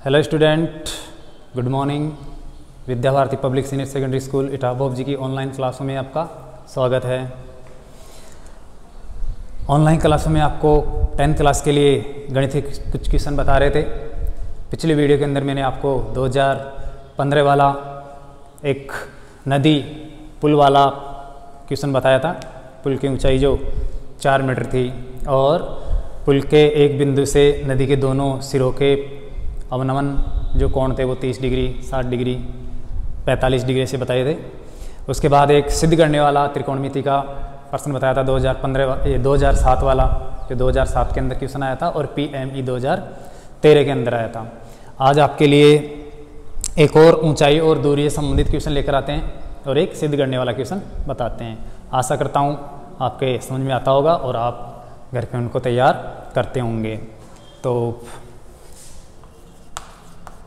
Hello student, good morning. Vidya Bharati public senior secondary school इटाबोप जी की ऑनलाइन क्लासों में आपका स्वागत है। ऑनलाइन क्लासों में आपको 10th क्लास के लिए गणित के कुछ क्वेश्चन बता रहे थे। पिछले वीडियो के अंदर मैंने आपको 2015 वाला एक नदी पुल वाला क्वेश्चन बताया था। पुल की ऊंचाई जो 4 मीटर थी और पुल के एक बिंदु से नदी के दोनों सिरों के अवनमन जो कोण थे वो 30 डिग्री, 60 डिग्री, 45 डिग्री से बताए थे। उसके बाद एक सिद्ध करने वाला त्रिकोणमिति का प्रश्न बताया था 2007 वाला, जो 2007 के अंदर क्वेश्चन आया था और PME 2013 के अंदर आया था। आज आपके लिए एक और ऊंचाई और दूरी से संबंधित क्वेश्चन लेकर आते हैं और एक सिद्ध करने वाला क्वेश्चन बताते हैं। आशा करता हूँ आपके समझ में आता होगा और आप घर पे उनको तैयार करते होंगे। तो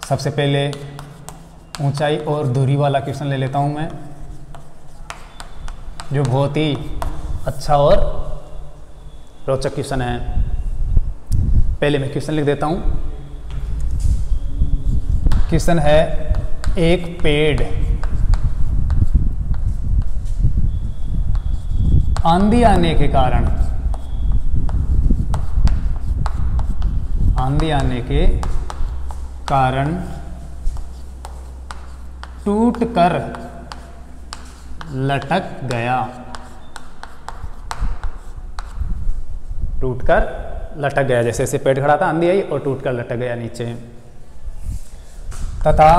सबसे पहले ऊंचाई और दूरी वाला क्वेश्चन ले लेता हूं मैं, जो बहुत ही अच्छा और रोचक क्वेश्चन है। पहले मैं क्वेश्चन लिख देता हूं। क्वेश्चन है, एक पेड़ आंधी आने के कारण टूटकर लटक गया। जैसे ऐसे पेड़ खड़ा था, आंधी आई और टूटकर लटक गया नीचे। तथा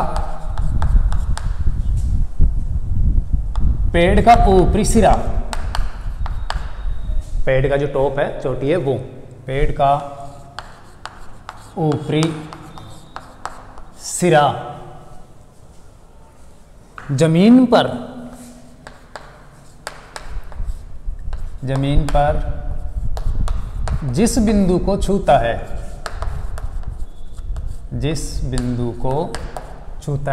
पेड़ का ऊपरी सिरा, पेड़ का जो टॉप है, चोटी है, वो पेड़ का ऊपरी सिरा जमीन पर जिस बिंदु को छूता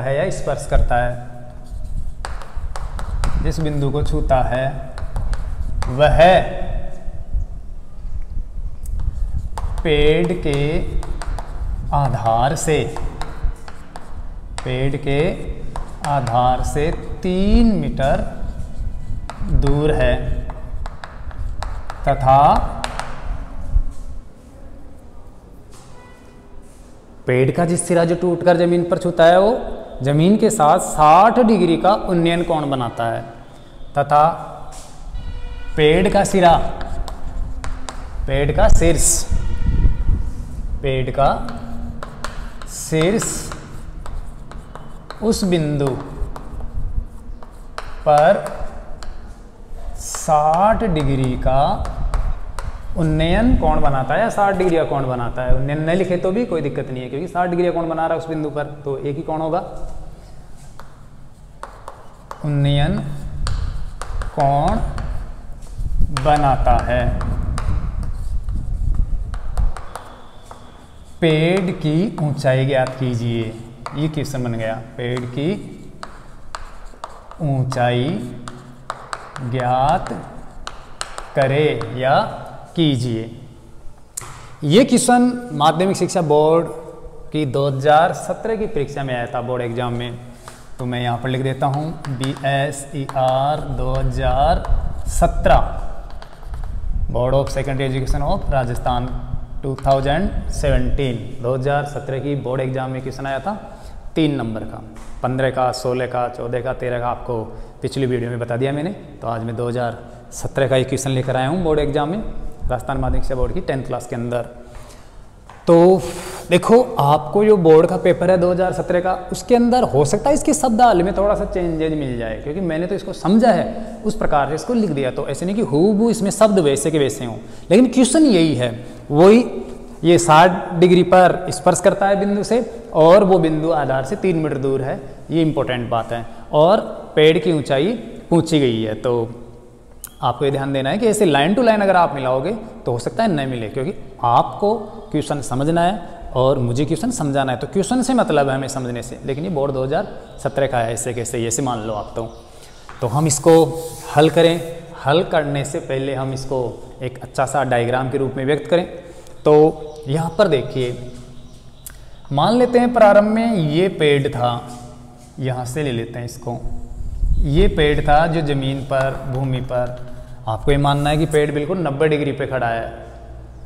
है या स्पर्श करता है, जिस बिंदु को छूता है वह पेड़ के आधार से 3 मीटर दूर है तथा पेड़ का जिस सिरा जो टूटकर जमीन पर छूता है वो जमीन के साथ 60 डिग्री का उन्नयन कोण बनाता है तथा पेड़ का शीर्ष उस बिंदु पर 60 डिग्री का उन्नयन कोण बनाता है या 60 डिग्री का कोण बनाता है। उन्नयन न लिखे तो भी कोई दिक्कत नहीं है, क्योंकि 60 डिग्री का कोण बना रहा है उस बिंदु पर, तो एक ही कोण होगा। उन्नयन कोण बनाता है। पेड़ की ऊंचाई ज्ञात कीजिए। ये क्वेश्चन बन गया, पेड़ की ऊंचाई ज्ञात करे या कीजिए। ये क्वेश्चन माध्यमिक शिक्षा बोर्ड की 2017 की परीक्षा में आया था, बोर्ड एग्जाम में। तो मैं यहाँ पर लिख देता हूँ BSER 2017, board of secondary education of Rajasthan 2017 की बोर्ड एग्जाम में क्वेश्चन आया था 3 नंबर का, 15 का, 16 का, 14 का, 13 का आपको पिछली वीडियो में बता दिया मैंने। तो आज मैं 2017 का एक क्वेश्चन लेकर आया हूँ बोर्ड एग्जाम में, राजस्थान माध्यमिक शिक्षा बोर्ड की 10th क्लास के अंदर। तो देखो, आपको जो बोर्ड का पेपर है 2017 का, उसके अंदर हो सकता है इसके शब्दावली में थोड़ा सा चेंजेज मिल जाए, क्योंकि मैंने तो इसको समझा है उस प्रकार से इसको लिख दिया। तो ऐसे नहीं कि हूबहू इसमें शब्द वैसे के वैसे हों, लेकिन क्वेश्चन यही है, वही ये 60 डिग्री पर स्पर्श करता है बिंदु से और वो बिंदु आधार से 3 मीटर दूर है। ये इंपॉर्टेंट बात है। और पेड़ की ऊंचाई पूछी गई है। तो आपको ये ध्यान देना है कि ऐसे लाइन टू लाइन अगर आप मिलाओगे तो हो सकता है न मिले, क्योंकि आपको क्वेश्चन समझना है और मुझे क्वेश्चन समझाना है। तो क्वेश्चन से मतलब है हमें समझने से, लेकिन ये बोर्ड 2017 का है, ऐसे कैसे ऐसे मान लो आप। तो हम इसको हल करें। हल करने से पहले हम इसको एक अच्छा सा डायग्राम के रूप में व्यक्त करें। तो यहाँ पर देखिए, मान लेते हैं प्रारंभ में ये पेड़ था, यहाँ से ले लेते हैं इसको, ये पेड़ था जो ज़मीन पर, भूमि पर, आपको ये मानना है कि पेड़ बिल्कुल 90 डिग्री पे खड़ा है।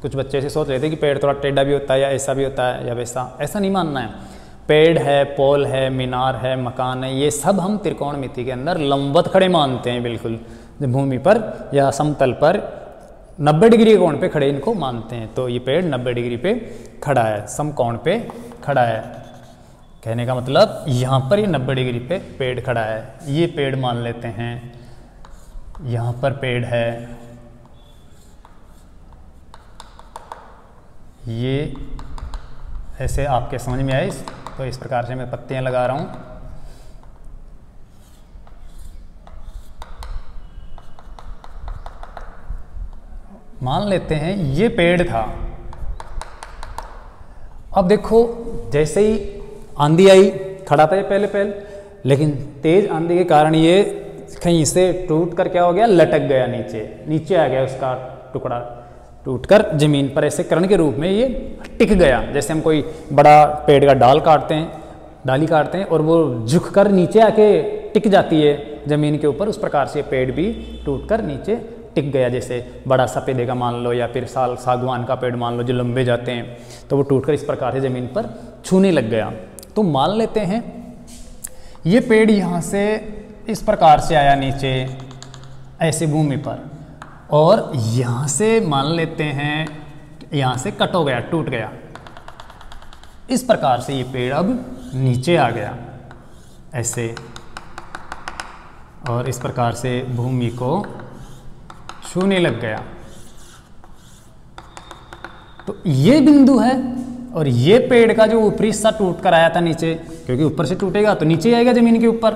कुछ बच्चे ऐसे सोच रहे थे कि पेड़ थोड़ा टेढ़ा भी होता है या ऐसा भी होता है या वैसा, ऐसा नहीं मानना है। पेड़ है, पोल है, मीनार है, मकान है, ये सब हम त्रिकोणमिति के अंदर लंबवत खड़े मानते हैं, बिल्कुल भूमि पर या समतल पर 90 डिग्री के कोण पे खड़े इनको मानते हैं। तो ये पेड़ 90 डिग्री पे खड़ा है, समकोण पे खड़ा है। कहने का मतलब यहाँ पर ये 90 डिग्री पे पेड़ खड़ा है। ये पेड़ मान लेते हैं, यहाँ पर पेड़ है, ये ऐसे आपके समझ में आए, तो इस प्रकार से मैं पत्तियां लगा रहा हूं। मान लेते हैं ये पेड़ था। अब देखो जैसे ही आंधी आई, खड़ा था ये पहले, लेकिन तेज आंधी के कारण ये कहीं से टूट कर क्या हो गया, लटक गया, नीचे आ गया, उसका टुकड़ा टूटकर जमीन पर ऐसे कर्ण के रूप में ये टिक गया। जैसे हम कोई बड़ा पेड़ का डाली काटते हैं और वो झुक कर नीचे आके टिक जाती है जमीन के ऊपर, उस प्रकार से पेड़ भी टूटकर नीचे टिक गया। जैसे बड़ा सपेदे का मान लो या फिर सागवान का पेड़ मान लो जो लंबे जाते हैं, तो वो टूटकर इस प्रकार से जमीन पर छूने लग गया। तो मान लेते हैं ये पेड़ यहाँ से इस प्रकार से आया नीचे ऐसे भूमि पर, और यहाँ से मान लेते हैं यहाँ से कट हो गया, टूट गया। इस प्रकार से ये पेड़ अब नीचे आ गया ऐसे, और इस प्रकार से भूमि को छूने लग गया। तो ये बिंदु है, और ये पेड़ का जो ऊपरी हिस्सा टूट कर आया था नीचे, क्योंकि ऊपर से टूटेगा तो नीचे आएगा जमीन के ऊपर,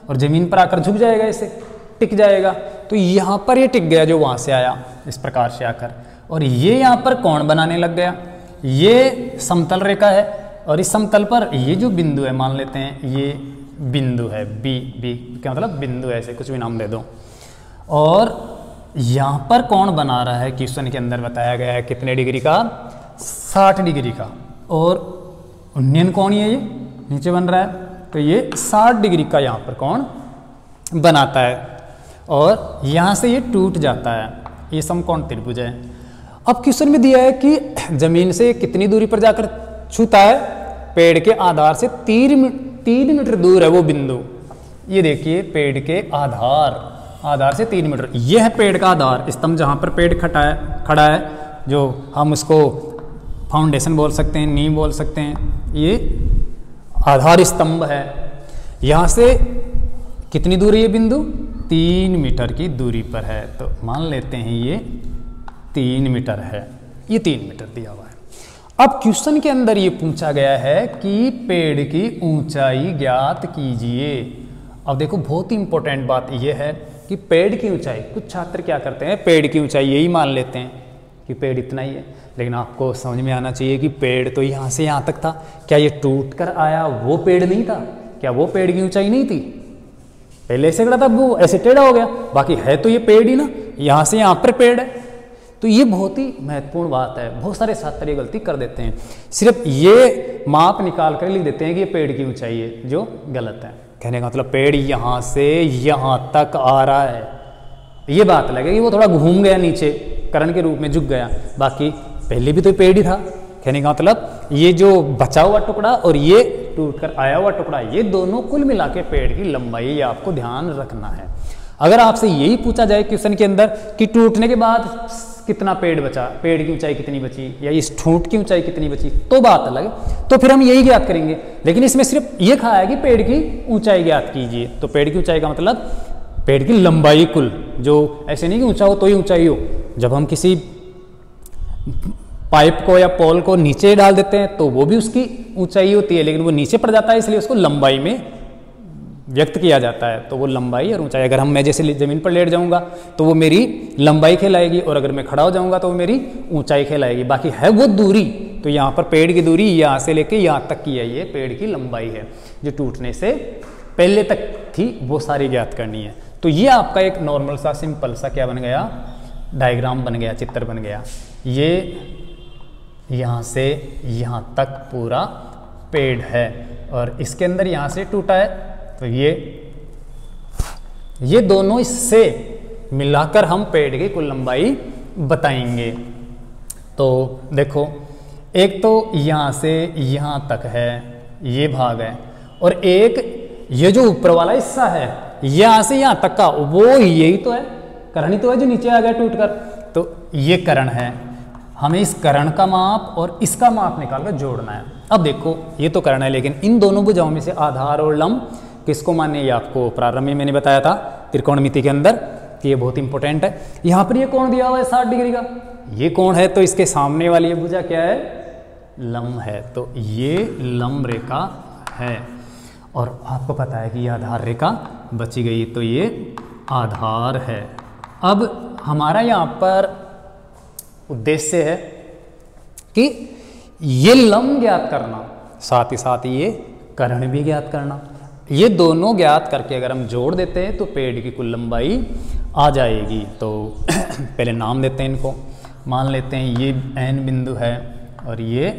और जमीन पर आकर झुक जाएगा, ऐसे टिक जाएगा। तो यहाँ पर ये टिक गया जो वहाँ से आया, इस प्रकार से आकर, और ये यहाँ पर कोण बनाने लग गया। ये समतल रेखा है, और इस समतल पर ये जो बिंदु है, मान लेते हैं ये बिंदु है, बी क्या मतलब बिंदु है, ऐसे कुछ भी नाम दे दो, और यहाँ पर कोण बना रहा है, क्वेश्चन के अंदर बताया गया है कितने डिग्री का, 60 डिग्री का, और उन्नयन कोण ये नीचे बन रहा है, तो ये 60 डिग्री का यहाँ पर कोण बनाता है, और यहाँ से ये टूट जाता है। ये समकोण त्रिभुज है। अब क्वेश्चन में दिया है कि जमीन से कितनी दूरी पर जाकर छूता है, पेड़ के आधार से 3 मीटर दूर है वो बिंदु। ये देखिए पेड़ के आधार से 3 मीटर, यह है पेड़ का आधार, स्तंभ जहाँ पर पेड़ खड़ा है, जो हम उसको फाउंडेशन बोल सकते हैं, नींव बोल सकते हैं, ये आधार स्तंभ है। यहाँ से कितनी दूरी है बिंदु, 3 मीटर की दूरी पर है। तो मान लेते हैं ये 3 मीटर है, ये 3 मीटर दिया हुआ है। अब क्वेश्चन के अंदर ये पूछा गया है कि पेड़ की ऊंचाई ज्ञात कीजिए। अब देखो बहुत ही इंपॉर्टेंट बात यह है कि पेड़ की ऊंचाई, कुछ छात्र क्या करते हैं, पेड़ की ऊंचाई यही मान लेते हैं कि पेड़ इतना ही है, लेकिन आपको समझ में आना चाहिए कि पेड़ तो यहाँ से यहाँ तक था। क्या ये टूट कर आया वो पेड़ नहीं था? क्या वो पेड़ की ऊंचाई नहीं थी? पहले ऐसे खड़ा था, वो ऐसे टेढ़ा हो गया, बाकी है तो ये पेड़ ही ना, यहाँ से यहाँ पर पेड़ है। तो ये बहुत ही महत्वपूर्ण बात है। बहुत सारे छात्र ये गलती कर देते हैं, सिर्फ ये माप निकाल कर लिख देते हैं कि ये पेड़ की ऊंचाई है, जो गलत है। कहने का मतलब पेड़ यहाँ से यहाँ तक आ रहा है, ये बात लगे कि वो थोड़ा घूम गया नीचे, कर्ण के रूप में झुक गया, बाकी पहले भी तो पेड़ ही था। कहने का मतलब ये जो बचा हुआ टुकड़ा और ये टूट कर आया हुआ टुकड़ा, ये दोनों कुल मिला के पेड़ की लंबाई आपको ध्यान रखना है। अगर आपसे यही पूछा जाए क्वेश्चन के अंदर कि टूटने के बाद कितना पेड़ बचा, पेड़ की ऊंचाई कितनी बची, या इस ठूंठ की ऊंचाई कितनी बची, तो बात अलग है, तो फिर हम यही ज्ञात करेंगे। लेकिन इसमें सिर्फ ये कहा है कि पेड़ की ऊंचाई ज्ञात कीजिए। तो पेड़ की ऊंचाई का मतलब पेड़ की लंबाई कुल, जो ऐसे नहीं कि ऊंचा हो तो ही ऊंचाई हो। जब हम किसी पाइप को या पोल को नीचे डाल देते हैं तो वो भी उसकी ऊंचाई होती है, लेकिन वो नीचे पड़ जाता है, इसलिए उसको लंबाई में व्यक्त किया जाता है। तो वो लंबाई और ऊंचाई, अगर मैं जैसे ज़मीन पर लेट जाऊंगा तो वो मेरी लंबाई कहलाएगी, और अगर मैं खड़ा हो जाऊंगा तो वो मेरी ऊंचाई कहलाएगी। बाकी है वो दूरी, तो यहाँ पर पेड़ की दूरी यहाँ से लेके यहाँ तक की है, ये पेड़ की लंबाई है जो टूटने से पहले तक थी, वो सारी ज्ञात करनी है। तो ये आपका एक नॉर्मल सा सिंपल सा क्या बन गया, डायग्राम बन गया, चित्र बन गया। ये यहाँ से यहाँ तक पूरा पेड़ है और इसके अंदर यहाँ से टूटा है, तो ये दोनों इससे मिलाकर हम पेड़ की कुल लंबाई बताएंगे। तो देखो, एक तो यहाँ से यहाँ तक है, ये भाग है, और एक ये जो ऊपर वाला हिस्सा है यहाँ से यहाँ तक का, वो यही तो है, कर्ण ही तो है जो नीचे आ गया टूटकर। तो ये कर्ण है, हमें इस कर्ण का माप और इसका माप निकालकर जोड़ना है। अब देखो, ये तो कर्ण है, लेकिन इन दोनों भुजाओं में से आधार और लंब किसको माने, ये आपको प्रारंभ में मैंने बताया था त्रिकोणमिति के अंदर कि ये बहुत इंपॉर्टेंट है। यहाँ पर ये कोण दिया हुआ है 60 डिग्री का, ये कोण है, तो इसके सामने वाली ये भुजा क्या है, लंब है, तो ये लंब रेखा है। और आपको पता है कि ये आधार रेखा बची गई, तो ये आधार है। अब हमारा यहाँ पर उद्देश्य है कि ये लंब ज्ञात करना, साथ ही साथ ये कर्ण भी ज्ञात करना। ये दोनों ज्ञात करके अगर हम जोड़ देते हैं तो पेड़ की कुल लंबाई आ जाएगी। तो पहले नाम देते हैं इनको, मान लेते हैं ये N बिंदु है और ये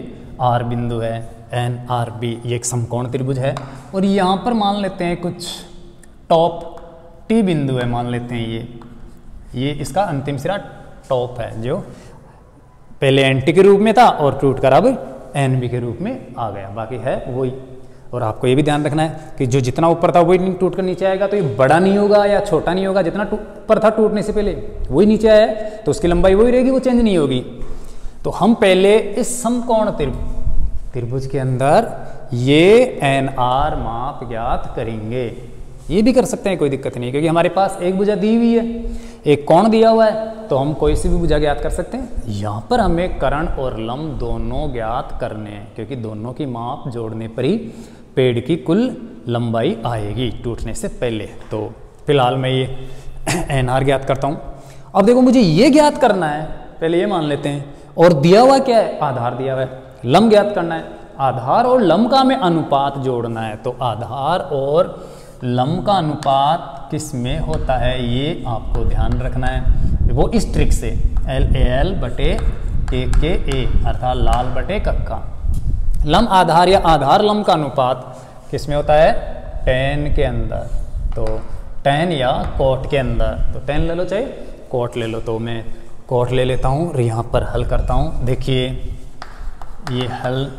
R बिंदु है, NRB, ये एक समकोण त्रिभुज है। और यहाँ पर मान लेते हैं कुछ टॉप T बिंदु है, मान लेते हैं ये इसका अंतिम सिरा टॉप है, जो पहले NT के रूप में था और टूट कर अब NB के रूप में आ गया, बाकी है वही। और आपको ये भी ध्यान रखना है कि जो जितना ऊपर था वही टूट कर नीचे आएगा, तो ये बड़ा नहीं होगा या छोटा नहीं होगा, जितना ऊपर था टूटने से पहले वही नीचे आया है, तो उसकी लंबाई वही रहेगी, वो चेंज नहीं होगी। तो हम पहले इस समकोण त्रिभुज के अंदर ये NR माप ज्ञात करेंगे। ये भी कर सकते हैं, कोई दिक्कत नहीं, क्योंकि हमारे पास एक भुजा दी हुई है, एक कोण दिया हुआ है, तो हम कोई सी भी भुजा ज्ञात कर सकते हैं। यहाँ पर हमें कर्ण और लंब दोनों ज्ञात करने हैं, क्योंकि दोनों की माप जोड़ने पर ही पेड़ की कुल लंबाई आएगी टूटने से पहले। तो फिलहाल मैं ये NR ज्ञात करता हूँ। अब देखो, मुझे ये ज्ञात करना है, पहले ये मान लेते हैं, और दिया हुआ क्या है, आधार दिया हुआ है। लंब ज्ञात करना है, आधार और लंब का हमें अनुपात जोड़ना है। तो आधार और लंब का अनुपात किस में होता है, ये आपको ध्यान रखना है। वो इस ट्रिक से LAL बटे KKA, अर्थात लाल बटे कक्का। लंब आधार या आधार लंब का अनुपात किस में होता है, tan के अंदर। तो tan या cot के अंदर, तो tan ले लो चाहे cot ले लो, तो मैं cot ले लेता हूँ और यहाँ पर हल करता हूँ। देखिए, ये हल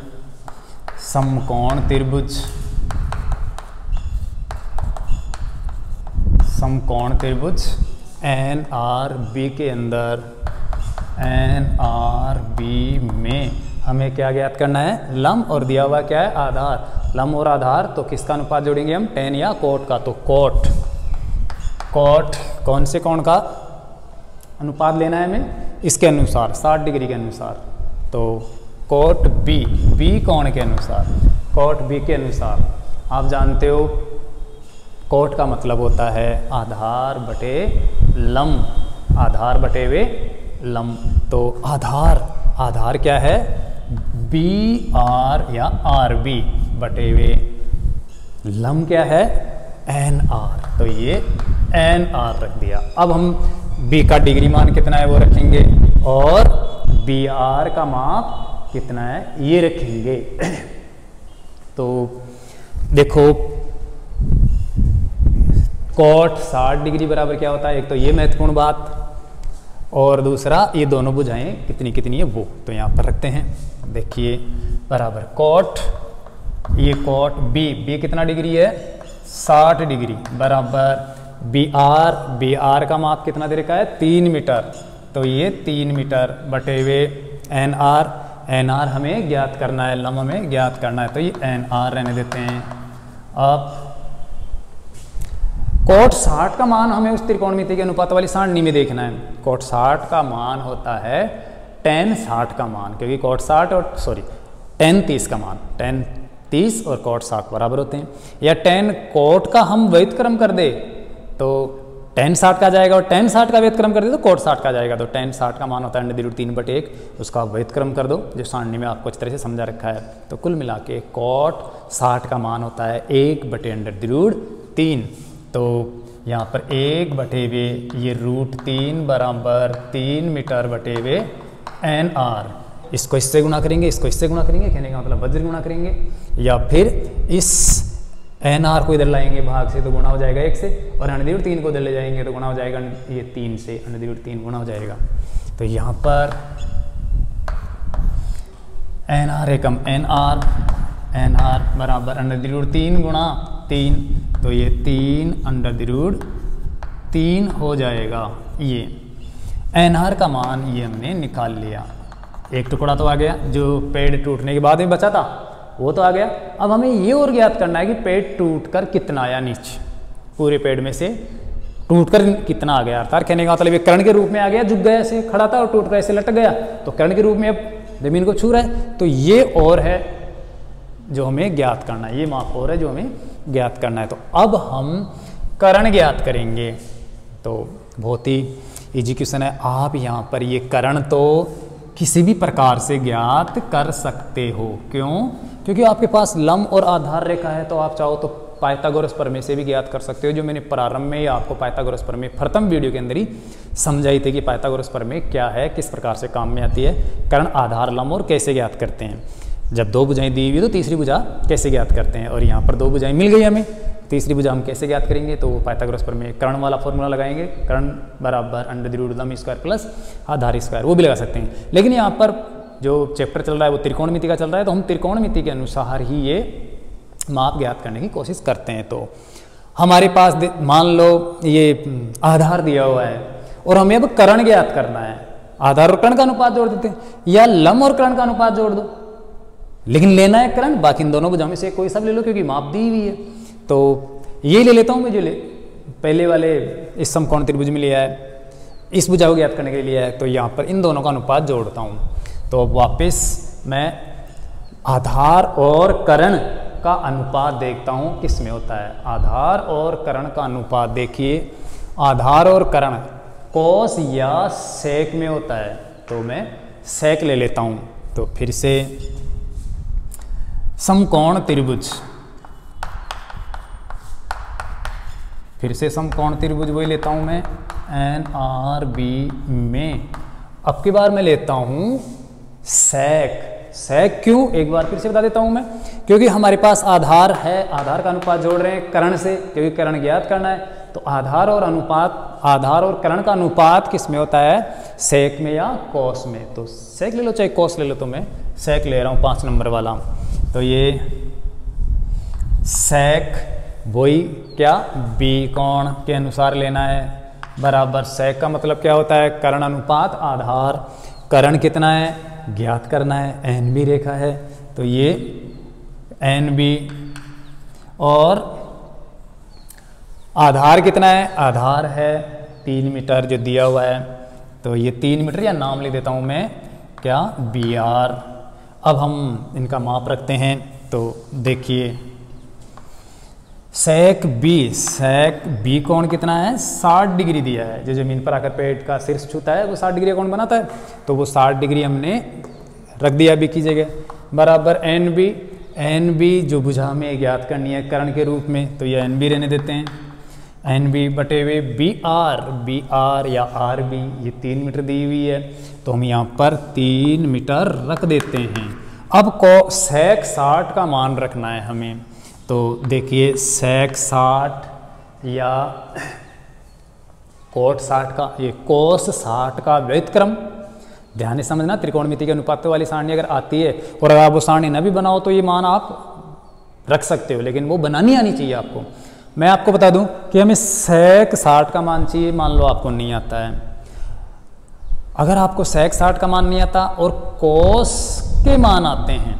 समकोण त्रिभुज, समकोण त्रिभुज NRB के अंदर, NRB में हमें क्या ज्ञात करना है, लंब, और दिया हुआ क्या है, आधार। लंब और आधार, तो किसका अनुपात जोड़ेंगे हम, tan या cot का। तो cot कौन से कोण का अनुपात लेना है हमें, इसके अनुसार 60 डिग्री के अनुसार। तो cot B कोण के अनुसार, cot B के अनुसार। आप जानते हो cot का मतलब होता है आधार बटे लंब, आधार बटे वे लंब। तो आधार क्या है, BR या RB बटे वे, लंब क्या है, NR। तो ये NR रख दिया। अब हम B का डिग्री मान कितना है वो रखेंगे, और BR का माप कितना है ये रखेंगे। तो देखो, cot 60 डिग्री बराबर क्या होता है, एक तो ये महत्वपूर्ण बात, और दूसरा ये दोनों भुजाएं कितनी कितनी है वो। तो यहाँ पर रखते हैं, देखिए बराबर cot, ये cot B कितना डिग्री है, 60 डिग्री, बराबर BR का माप कितना दे रखा है, 3 मीटर। तो ये 3 मीटर बटे हुए NR हमें ज्ञात करना है, लंब हमें ज्ञात करना है, तो ये NR रहने देते हैं। अब cot 60 का मान हमें उस त्रिकोणमिति के अनुपात वाली सारणी में देखना है। cot 60 का मान होता है tan 60 का मान, क्योंकि cot 60 और tan 30 का मान, tan 30 और cot 60 बराबर होते हैं। या tan cot का हम व्युत्क्रम कर दे तो tan 60 का जाएगा, और tan 60 का व्युत्क्रम कर दे तो cot 60 का जाएगा। तो tan 60 का मान होता है √3/1, उसका व्युत्क्रम कर दो, जो सारणी में आपको इस तरह से समझा रखा है। तो कुल मिला के cot 60 का मान होता है 1/√3। तो यहाँ पर 1/, ये √3 बराबर 3 मीटर बटे NR। इसको इससे गुणा करेंगे, इसको इससे गुणा करेंगे, कहने का मतलब वज्र गुणा करेंगे, या फिर इस NR को इधर लाएंगे भाग से तो गुणा हो जाएगा 1 से, और √3 को इधर ले जाएंगे तो गुणा हो जाएगा ये 3 से, √3 गुणा हो जाएगा। तो यहाँ पर NR एकम NR बराबर √3 गुणा 3, तो ये 3 हो जाएगा। ये NR का मान ये हमने निकाल लिया। एक टुकड़ा तो आ गया, जो पेड़ टूटने के बाद में बचा था वो तो आ गया। अब हमें ये और ज्ञात करना है कि पेड़ टूटकर कितना आया नीचे, पूरे पेड़ में से टूटकर कितना आ गया। अर्थात कहने का मतलब ये कर्ण के रूप में आ गया, झुक गया ऐसे खड़ा था और टूटकर ऐसे लटक गया, तो कर्ण के रूप में अब जमीन को छू रहा है। तो ये और है जो हमें ज्ञात करना है, ये माप और है जो हमें ज्ञात करना है। तो अब हम कर्ण ज्ञात करेंगे। तो बहुत ही इजी क्वेश्चन है। आप यहाँ पर ये कर्ण तो किसी भी प्रकार से ज्ञात कर सकते हो। क्यों? क्योंकि आपके पास लंब और आधार रेखा है, तो आप चाहो तो पाइथागोरस प्रमेय से भी ज्ञात कर सकते हो, जो मैंने प्रारंभ में ही आपको पाइथागोरस प्रमेय प्रथम वीडियो के अंदर ही समझाई थी कि पाइथागोरस प्रमेय क्या है, किस प्रकार से काम में आती है, कर्ण, आधार, लंब और कैसे ज्ञात करते हैं। जब 2 भुजाएं दी हुई तो तीसरी भुजा कैसे ज्ञात करते हैं, और यहाँ पर 2 भुजाएं मिल गई हमें, तीसरी भुजा हम कैसे ज्ञात करेंगे। तो पाइथागोरस प्रमेय कर्ण वाला फॉर्मूला लगाएंगे, कर्ण बराबर √λ² प्लस आधार स्क्वायर, वो भी लगा सकते हैं। लेकिन यहाँ पर जो चैप्टर चल रहा है वो त्रिकोणमिति का चल रहा है, तो हम त्रिकोणमिति के अनुसार ही ये माप ज्ञात करने की कोशिश करते हैं। तो हमारे पास मान लो ये आधार दिया हुआ है और हमें अब कर्ण ज्ञात करना है। आधार और कर्ण का अनुपात जोड़ देते हैं, या लंब और कर्ण का अनुपात जोड़ दो, लेकिन लेना है कर्ण, बाकी इन दोनों भुजाओं में से कोई सब ले लो क्योंकि माप दी हुई है। तो ये ले लेता हूँ मैं, जो पहले वाले इस समकोण त्रिभुज में लिया है, इस भुजा को ज्ञात करने के लिए लिया है, तो यहाँ पर इन दोनों का अनुपात जोड़ता हूँ। तो अब वापस मैं आधार और कर्ण का अनुपात देखता हूँ किस में होता है। आधार और कर्ण का अनुपात देखिए, आधार और कर्ण कोस या सेक में होता है, तो मैं सेक ले लेता हूँ। तो फिर से समकोण त्रिभुज, फिर से समकोण त्रिभुज वही लेता हूँ मैं NRB में। अब की बार मैं लेता हूँ सेक। सेक क्यों, एक बार फिर से बता देता हूँ मैं, क्योंकि हमारे पास आधार है, आधार का अनुपात जोड़ रहे हैं कर्ण से, क्योंकि कर्ण ज्ञात करना है। तो आधार और कर्ण का अनुपात किस में होता है, सेक में या कोस में। तो सेक ले लो चाहे कोस ले लो, तो मैं सेक ले रहा हूँ 5 नंबर वाला। तो ये सेक वही क्या, बी कोण के अनुसार लेना है, बराबर सेक का मतलब क्या होता है, कर्ण अनुपात आधार, कर्ण कितना है ज्ञात करना है, NB रेखा है, तो ये NB, और आधार कितना है, आधार है 3 मीटर जो दिया हुआ है, तो ये 3 मीटर, या नाम लिख देता हूँ मैं क्या, BR। अब हम इनका माप रखते हैं। तो देखिए सेक बी कोण कितना है, 60 डिग्री दिया है। जो जमीन पर आकर पेड़ का शीर्ष छूता है वो 60 डिग्री कोण बनाता है, तो वो 60 डिग्री हमने रख दिया बी की जगह, बराबर NB जो भुजा हमें ज्ञात करनी है कर्ण के रूप में, तो ये NB रहने देते हैं, NB बटे हुए BR या RB, ये 3 मीटर दी हुई है, तो हम यहाँ पर 3 मीटर रख देते हैं। अब को सेक 60 का मान रखना है हमें। तो देखिए सेक 60 या कोट 60 का, ये कोस 60 का व्युत्क्रम, ध्यान से समझना, त्रिकोणमिति के अनुपात वाली सारणी अगर आती है और अगर आप वो सारणी न भी बनाओ तो ये मान आप रख सकते हो, लेकिन वो बनानी आनी चाहिए आपको। मैं आपको बता दूं कि हमें सेक 60 का मान चाहिए, मान लो आपको नहीं आता है। अगर आपको सेक 60 का मान नहीं आता और कोस के मान आते हैं,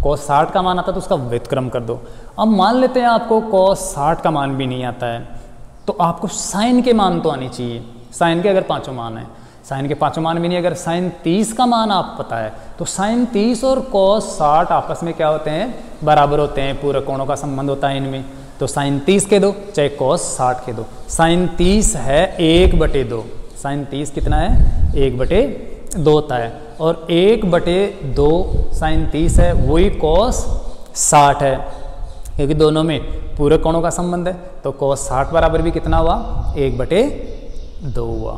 कोस 60 का मान आता है तो उसका व्युत्क्रम कर दो। अब मान लेते हैं आपको कोस 60 का मान भी नहीं आता है, तो आपको साइन के मान तो आनी चाहिए। साइन के अगर 5 मान है, साइन के 5 मान भी नहीं, अगर साइन 30 का मान आप पता है तो साइन 30 और कोस 60 आपस में क्या होते हैं, बराबर होते हैं, पूरे कोणों का संबंध होता है इनमें। तो साइन 30 के दो चाहे कोस 60 के दो, साइन 30 है 1/2, साइन 30 कितना है 1/2 होता है, और 1/2 साइन 30 है, वही कोस 60 है, क्योंकि दोनों में पूरे कोणों का संबंध है। तो कोस 60 बराबर भी कितना हुआ, 1/2 हुआ।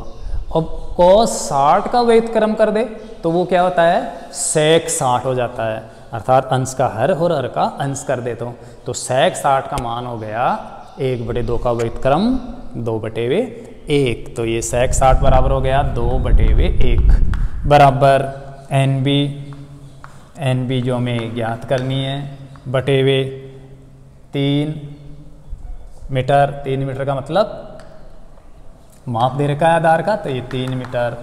अब कोस 60 का व्युत्क्रम कर दे तो वो क्या होता है sec 60 हो जाता है, अर्थात अंश का हर और हर का अंश कर देता हूँ। तो sec 60 का मान हो गया 1/2 का व्युत्क्रम 2/1। तो ये sec 60 बराबर हो गया 2/1 बराबर NB जो हमें ज्ञात करनी है बटेवे 3 मीटर। 3 मीटर का मतलब माप दे रखा है आधार का, तो ये 3 मीटर।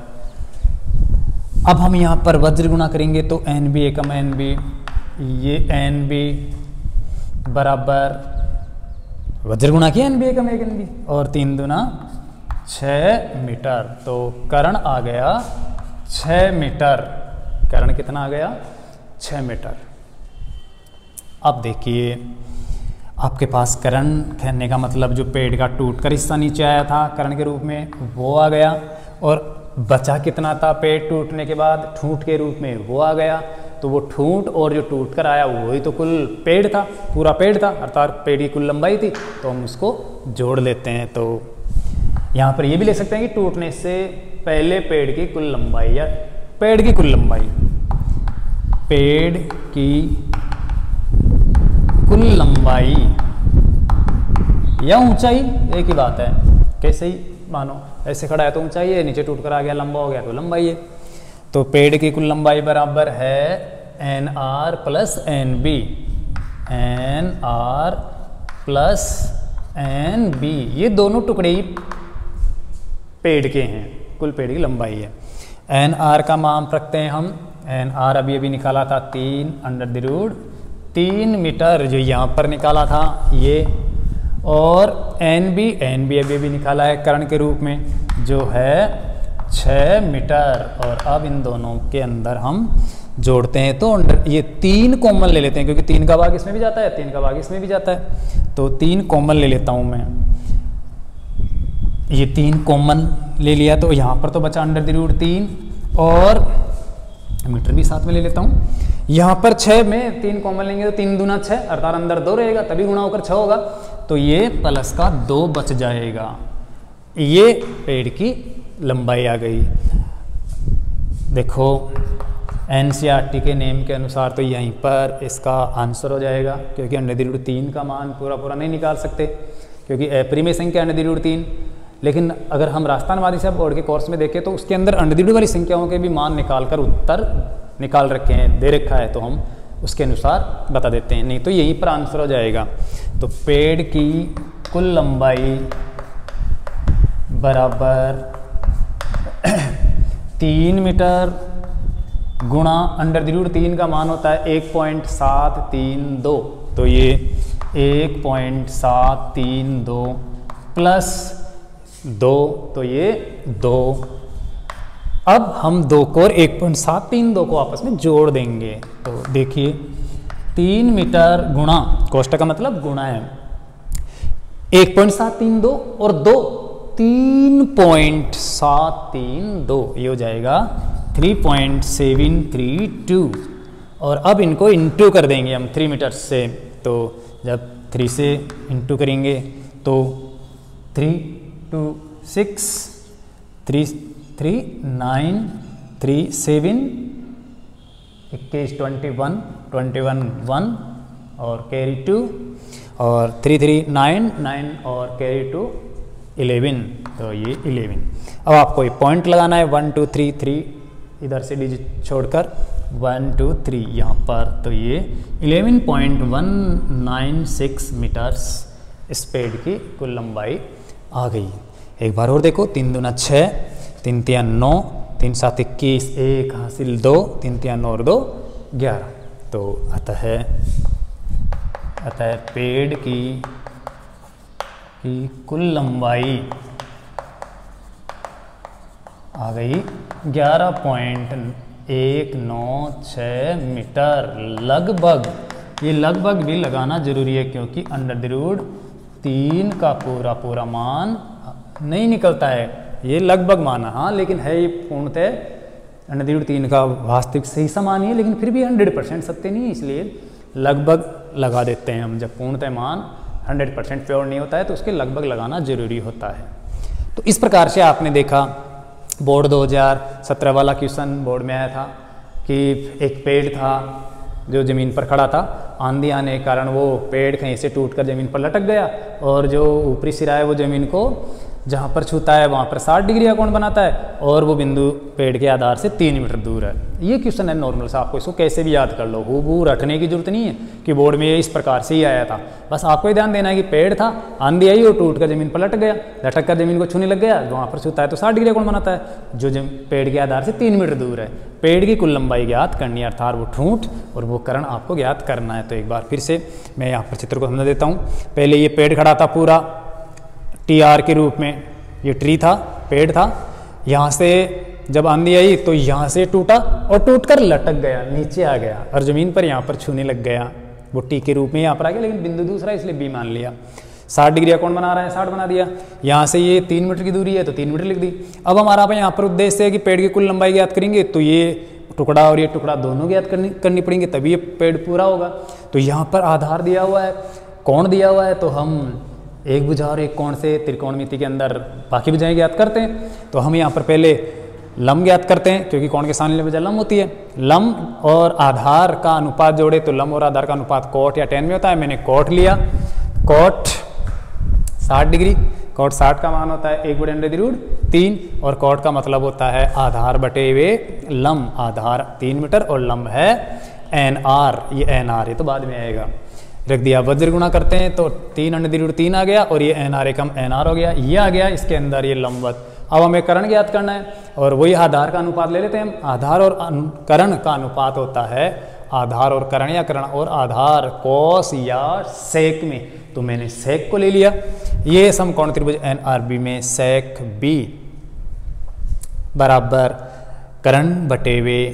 अब हम यहाँ पर वज्र गुणा करेंगे तो NB एकम NB, ये NB बराबर वज्र गुणा किया NB एकम एक NB और 3 दूना 6 मीटर। तो कर्ण आ गया 6 मीटर। कर्ण कितना आ गया 6 मीटर। अब देखिए आपके पास कर्ण कहने का मतलब जो पेड़ का टूटकर हिस्सा नीचे आया था कर्ण के रूप में वो आ गया, और बचा कितना था पेड़ टूटने के बाद ठूंठ के रूप में वो आ गया। तो वो ठूंठ और जो टूट कर आया वही तो कुल पेड़ था, पूरा पेड़ था, अर्थात पेड़ की कुल लंबाई थी। तो हम उसको जोड़ लेते हैं। तो यहाँ पर ये भी ले सकते हैं कि टूटने से पहले पेड़ की कुल लंबाई या पेड़ की कुल लंबाई, पेड़ की कुल लंबाई या ऊंचाई एक ही बात है, कैसे ही मानो, ऐसे खड़ा है तो ऊंचाई है, नीचे टूट कर आ गया लंबा हो गया तो लंबाई है। तो पेड़ की कुल लंबाई बराबर है NR plus NB, NR plus NB। ये दोनों टुकड़े ही पेड़ के हैं, कुल पेड़ की लंबाई है। NR का मान रखते हैं हम, NR अभी निकाला था 3 मीटर जो यहाँ पर निकाला था ये, और NB अभी निकाला है कर्ण के रूप में जो है 6 मीटर। और अब इन दोनों के अंदर हम जोड़ते हैं तो ये 3 कॉमन ले लेते हैं, क्योंकि 3 का भाग इसमें भी जाता है, 3 का भाग इसमें भी जाता है। तो 3 कॉमन ले लेता हूँ मैं, ये 3 कॉमन ले लिया तो यहाँ पर तो बचा √3 और मीटर भी साथ में ले लेता हूँ। यहाँ पर 6 में 3 कॉमन लेंगे तो 3 दूना 6, अर्थात अंदर 2 रहेगा तभी गुणा होकर 6 होगा। तो ये प्लस का 2 बच जाएगा। ये पेड़ की लंबाई आ गई। देखो NCERT के नेम के अनुसार तो यहीं पर इसका आंसर हो जाएगा, क्योंकि √3 का मान पूरा नहीं निकाल सकते क्योंकि अपरिमेय संख्या √3। लेकिन अगर हम राजस्थानवादी से बोर्ड के कोर्स में देखें तो उसके अंदर √3 वाली संख्याओं के भी मान निकालकर उत्तर निकाल रखे हैं, दे रखा है, तो हम उसके अनुसार बता देते हैं, नहीं तो यहीं पर आंसर हो जाएगा। तो पेड़ की कुल लंबाई बराबर 3 मीटर गुणा √3 का मान होता है 1.732, तो ये 1.732 प्लस 2, तो ये 2। अब हम 2 को और 1.732 को आपस में जोड़ देंगे। तो देखिए 3 मीटर गुणा, कोष्टक का मतलब गुणा है, 1.732 और 2 3.732, ये हो जाएगा 3.732। और अब इनको इंटू कर देंगे हम 3 मीटर से। तो जब 3 से इंटू करेंगे तो 3 2 6 3 3 9 3 7 21 21 21 1 और कैरी 2 और 3 3 9 9 और कैरी 2 11, तो ये 11। अब आपको ये पॉइंट लगाना है 1 2 3 3, इधर से डिजिट छोड़कर 1 2 3 यहाँ पर, तो ये 11.196 मीटर्स इस पेड़ की कुल लंबाई आ गई। एक बार और देखो, 3 दूना 6, 3 3 9, 3 7 21, 1 हासिल 2, 3 3 9 और 2 11। तो अतः पेड़ की कुल लंबाई आ गई 11.196 मीटर लगभग। ये लगभग भी लगाना जरूरी है क्योंकि √3 का पूरा मान नहीं निकलता है, ये लगभग माना, हाँ, लेकिन है ये पूर्णतः √3 का वास्तविक सही सा मान है, लेकिन फिर भी 100% सत्य नहीं है, इसलिए लगभग लगा देते हैं हम। जब पूर्णतः मान 100% प्योर नहीं होता है तो उसके लगभग लगाना जरूरी होता है। तो इस प्रकार से आपने देखा बोर्ड 2017 वाला क्वेश्चन बोर्ड में आया था कि एक पेड़ था जो ज़मीन पर खड़ा था, आंधी आने के कारण वो पेड़ कहीं से टूटकर ज़मीन पर लटक गया और जो ऊपरी सिरा है वो ज़मीन को जहाँ पर छूता है वहाँ पर 60 डिग्री का कोण बनाता है और वो बिंदु पेड़ के आधार से 3 मीटर दूर है। ये क्वेश्चन है नॉर्मल सा, आपको इसको कैसे भी याद कर लो, हूबहू रटने की जरूरत नहीं है कि बोर्ड में ये इस प्रकार से ही आया था। बस आपको ही ध्यान देना है कि पेड़ था, आंधी आई और टूट कर ज़मीन पर लटक गया, लटक कर ज़मीन को छूने लग गया, वहाँ पर छूता है तो 60 डिग्री का कोण बनाता है जो पेड़ के आधार से 3 मीटर दूर है। पेड़ की कुल लंबाई ज्ञात करनी है, अर्थात वो ठूंठ और वो कर्ण आपको ज्ञात करना है। तो एक बार फिर से मैं यहाँ पर चित्र को समझा देता हूँ। पहले ये पेड़ खड़ा था पूरा TR के रूप में, ये ट्री था, पेड़ था, यहाँ से जब आंधी आई तो यहाँ से टूटा और टूटकर लटक गया, नीचे आ गया और ज़मीन पर यहाँ पर छूने लग गया, वो टी के रूप में यहाँ पर आ गया, लेकिन बिंदु दूसरा इसलिए बी मान लिया। 60 डिग्री का कोण बना रहा है, 60 बना दिया। यहाँ से ये 3 मीटर की दूरी है तो 3 मीटर लिख दी। अब हमारा यहाँ पर उद्देश्य है कि पेड़ की कुल लंबाई ज्ञात करेंगे, तो ये टुकड़ा और ये टुकड़ा दोनों ज्ञात करनी पड़ेंगे, तभी ये पेड़ पूरा होगा। तो यहाँ पर आधार दिया हुआ है, कोण दिया हुआ है, तो हम एक भुजा और एक कोण से त्रिकोणमिति के अंदर बाकी भुजाएं ज्ञात करते हैं। तो हम यहाँ पर पहले लंब ज्ञात करते हैं, क्योंकि कोण के सामने भुजा लंब होती है। लंब और आधार का अनुपात जोड़े तो लंब और आधार का अनुपात कोट या tan में होता है। मैंने कोट लिया, कोट 60 डिग्री, कोट 60 का मान होता है 1/√3 और कोट का मतलब होता है आधार बटे हुए लंब। आधार 3 मीटर और लंब है NR, ये NR ये तो बाद में आएगा, रख दिया। वज्र गुणा करते हैं तो 3/√3 आ गया और ये NR एकम NR हो गया, ये आ गया इसके अंदर ये लंबवत। अब हमें कर्ण ज्ञात करना है और वही आधार का अनुपात ले लेते हैं हम। आधार और कर्ण का अनुपात होता है आधार और कर्ण या कर्ण और आधार कोस या सेक में, तो मैंने सेक को ले लिया। ये समकोण त्रिभुज NRB में सेक B बराबर कर्ण बटे हुए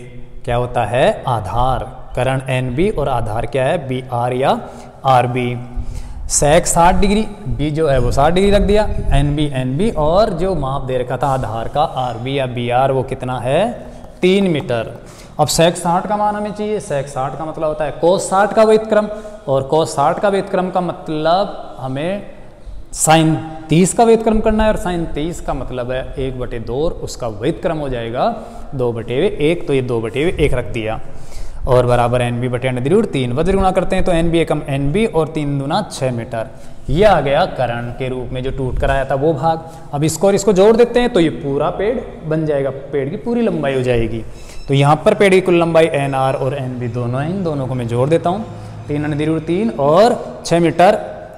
क्या होता है आधार, कर्ण NB और आधार क्या है BR या RB। सेक 60 डिग्री, B जो है वो 60 डिग्री रख दिया, NB और जो माप दे रखा था आधार का RB या BR वो कितना है 3 मीटर। अब सेक 60 का मान हमें चाहिए। सेक 60 का मतलब होता है कोस 60 का व्युत्क्रम और कोस 60 का व्युत्क्रम का मतलब हमें साइन 30 का व्युत्क्रम करना है और साइन 30 का मतलब है 1/2 और उसका व्युत्क्रम हो जाएगा 2/1, तो ये 2/1 रख दिया और बराबर NB बटे √3। वज्र गुणा करते हैं तो NB एकम NB और 3 दूना 6 मीटर। ये आ गया कर्ण के रूप में जो टूट कर आया था वो भाग। अब इसको और इसको जोड़ देते हैं तो ये पूरा पेड़ बन जाएगा, पेड़ की पूरी लंबाई हो जाएगी। तो यहाँ पर पेड़ की कुल लंबाई NR और NB दोनों हैं, इन दोनों को मैं जोड़ देता हूँ। 3/√3 और 6 मीटर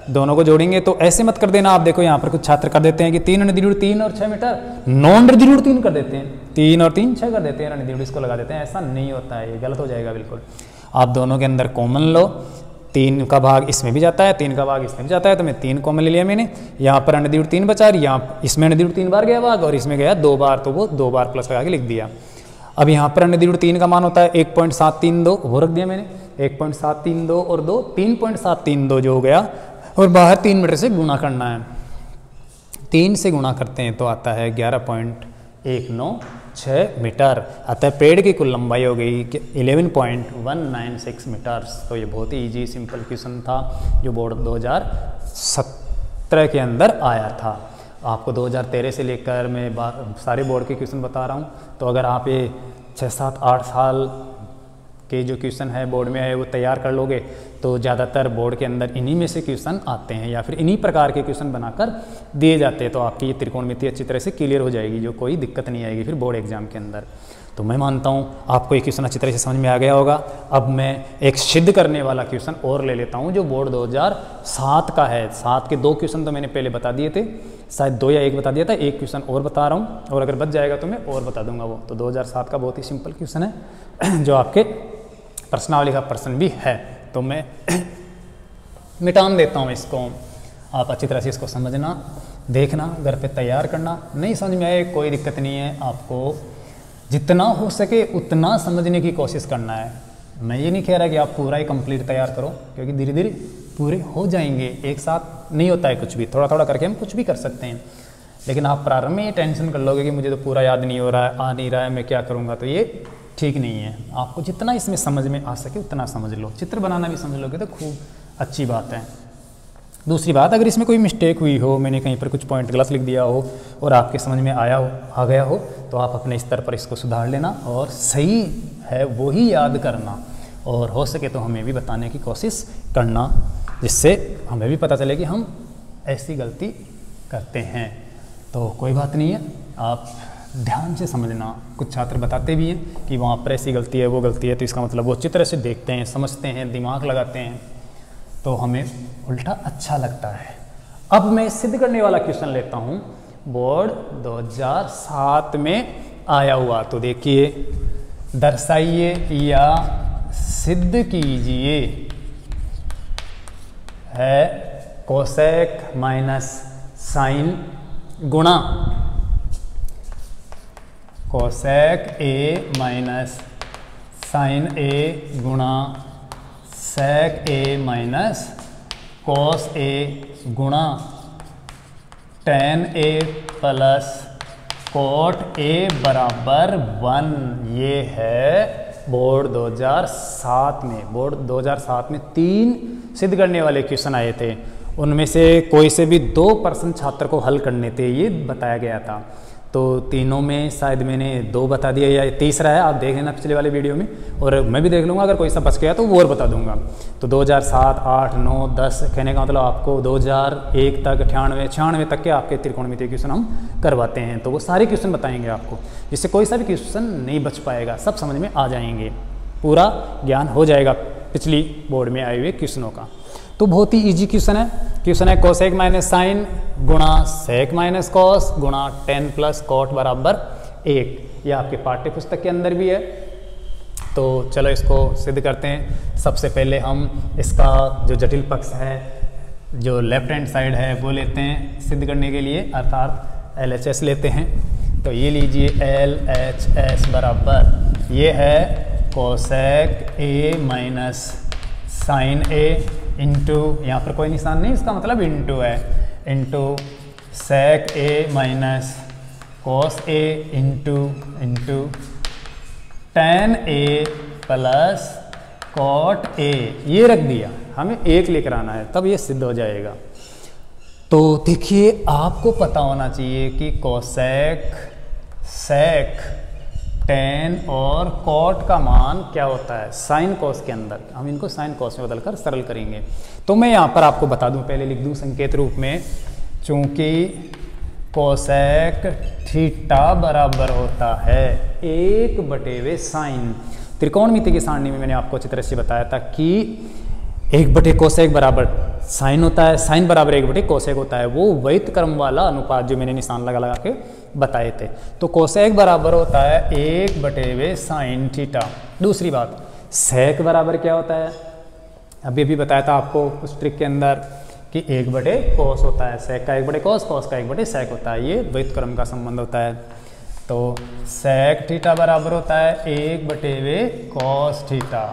दोनों को जोड़ेंगे तो ऐसे मत कर देना। आप देखो यहाँ पर कुछ छात्र कर देते हैं कि 3/√3 और 6 मीटर 9/√3 कर देते हैं, 3 और 3 6 कर देते हैं, ऋण इसको लगा देते हैं। ऐसा नहीं होता है, ये गलत हो जाएगा बिल्कुल। आप दोनों के अंदर कॉमन लो, 3 का भाग इसमें भी जाता है, 3 का भाग इसमें भी जाता है, तो मैं 3 कॉमन ले लिया मैंने। यहाँ पर ऋण बचा, यहाँ इसमें ऋण बार गया भाग और इसमें गया 2 बार, तो वो 2 बार प्लस लगा के लिख दिया। अब यहाँ पर ऋण का मान होता है 1.732, वो रख दिया मैंने 1.732 और 2 3.732 जो हो गया और बाहर 3 मीटर से गुणा करना है। 3 से गुणा करते हैं तो आता है 11.196 मीटर। अतः पेड़ की कुल लंबाई हो गई 11.196 मीटर्स। तो ये बहुत ही इजी सिंपल क्वेश्चन था जो बोर्ड 2017 के अंदर आया था। आपको 2013 से लेकर मैं सारे बोर्ड के क्वेश्चन बता रहा हूँ। तो अगर आप ये 6, 7, 8 साल के जो क्वेश्चन है बोर्ड में है वो तैयार कर लोगे तो ज़्यादातर बोर्ड के अंदर इन्हीं में से क्वेश्चन आते हैं या फिर इन्हीं प्रकार के क्वेश्चन बनाकर दिए जाते हैं। तो आपकी ये त्रिकोणमिति अच्छी तरह से क्लियर हो जाएगी, जो कोई दिक्कत नहीं आएगी फिर बोर्ड एग्जाम के अंदर। तो मैं मानता हूँ आपको ये क्वेश्चन अच्छी तरह से समझ में आ गया होगा। अब मैं एक सिद्ध करने वाला क्वेश्चन और ले लेता हूँ जो बोर्ड 2007 का है। 7 के 2 क्वेश्चन तो मैंने पहले बता दिए थे, शायद 2 या 1 बता दिया था, एक क्वेश्चन और बता रहा हूँ और अगर बच जाएगा तो मैं और बता दूंगा वो। तो 2007 का बहुत ही सिंपल क्वेश्चन है जो आपके प्रश्नावली का प्रश्न भी है। तो मैं मिटान देता हूँ इसको, आप अच्छी तरह से इसको समझना, देखना, घर पे तैयार करना। नहीं समझ में आए कोई दिक्कत नहीं है, आपको जितना हो सके उतना समझने की कोशिश करना है। मैं ये नहीं कह रहा कि आप पूरा ही कंप्लीट तैयार करो, क्योंकि धीरे धीरे पूरे हो जाएंगे, एक साथ नहीं होता है कुछ भी, थोड़ा थोड़ा करके हम कुछ भी कर सकते हैं। लेकिन आप प्रारंभ में ये टेंशन कर लोगे कि मुझे तो पूरा याद नहीं हो रहा है, आ नहीं रहा है, मैं क्या करूँगा, तो ये ठीक नहीं है। आपको जितना इसमें समझ में आ सके उतना समझ लो। चित्र बनाना भी समझ लोगे तो खूब अच्छी बात है। दूसरी बात, अगर इसमें कोई मिस्टेक हुई हो, मैंने कहीं पर कुछ पॉइंट गलत लिख दिया हो और आपके समझ में आ गया हो, तो आप अपने स्तर पर इसको सुधार लेना और सही है वो ही याद करना, और हो सके तो हमें भी बताने की कोशिश करना, जिससे हमें भी पता चले कि हम ऐसी गलती करते हैं। तो कोई बात नहीं है, आप ध्यान से समझना। कुछ छात्र बताते भी हैं कि वहाँ पर ऐसी गलती है, वो गलती है, तो इसका मतलब वो अच्छी तरह से देखते हैं, समझते हैं, दिमाग लगाते हैं, तो हमें उल्टा अच्छा लगता है। अब मैं सिद्ध करने वाला क्वेश्चन लेता हूँ, बोर्ड 2007 में आया हुआ। तो देखिए, दर्शाइए या सिद्ध कीजिए है कोसेक माइनस साइन गुणा कोसेक ए माइनस साइन ए गुणा सेक ए माइनस कॉस ए गुणा ten A plus cot A बराबर 1। ये है बोर्ड 2007 में। बोर्ड 2007 में 3 सिद्ध करने वाले क्वेश्चन आए थे, उनमें से कोई से भी 2% छात्र को हल करने थे, ये बताया गया था। तो तीनों में शायद मैंने 2 बता दिया, या तीसरा है, आप देख लेना पिछले वाले वीडियो में, और मैं भी देख लूँगा, अगर कोई सा बच गया तो वो और बता दूंगा। तो 2007, 8, 9, 10 कहने का मतलब आपको 2001 तक 98 तक के आपके त्रिकोणमितीय क्वेश्चन हम करवाते हैं। तो वो सारे क्वेश्चन बताएंगे आपको, जिससे कोई सा भी क्वेश्चन नहीं बच पाएगा, सब समझ में आ जाएंगे, पूरा ज्ञान हो जाएगा पिछली बोर्ड में आए हुए क्वेश्चनों का। तो बहुत ही इजी क्वेश्चन है कोसेक माइनस साइन गुणा सेक माइनस कॉस गुणा टेन प्लस कॉट बराबर 1। यह आपके पाठ्य पुस्तक के अंदर भी है। तो चलो इसको सिद्ध करते हैं। सबसे पहले हम इसका जो जटिल पक्ष है, जो लेफ्ट हैंड साइड है, वो लेते हैं सिद्ध करने के लिए, अर्थात LHS लेते हैं। तो ये लीजिए LHS बराबर, ये है cosec A minus sine A into, यहाँ पर कोई निशान नहीं, इसका मतलब इंटू है, into sec A minus cos A into tan A plus cot A. ये रख दिया, हमें 1 लेकर आना है, तब ये सिद्ध हो जाएगा। तो देखिए, आपको पता होना चाहिए कि कोसेक, सेक, टेन और कॉट का मान क्या होता है साइन कॉस के अंदर। हम इनको साइन कॉस में बदलकर सरल करेंगे। तो मैं यहाँ पर आपको बता दूँ, पहले लिख दूँ संकेत रूप में, चूंकि कोसेक थीटा बराबर होता है 1/, साइन। त्रिकोणमिति की सारणी में मैंने आपको अच्छी तरह से बताया था कि 1/, कोसेक बराबर साइन होता है, साइन बराबर 1/, कोसेक होता है। वो वैध क्रम वाला अनुपात जो मैंने निशान लगा लगा के बताए थे। तो कोसेक बराबर होता है 1/, साइन थीटा। दूसरी बात, सेक बराबर क्या होता है, अभी भी बताया था आपको उस ट्रिक के अंदर कि 1/, कोस होता है, सेक का 1/, कोस, कोस का 1/, सेक होता है। ये वैध क्रम का संबंध होता है। तो सेक थीटा बराबर होता है 1/, कोस थीटा।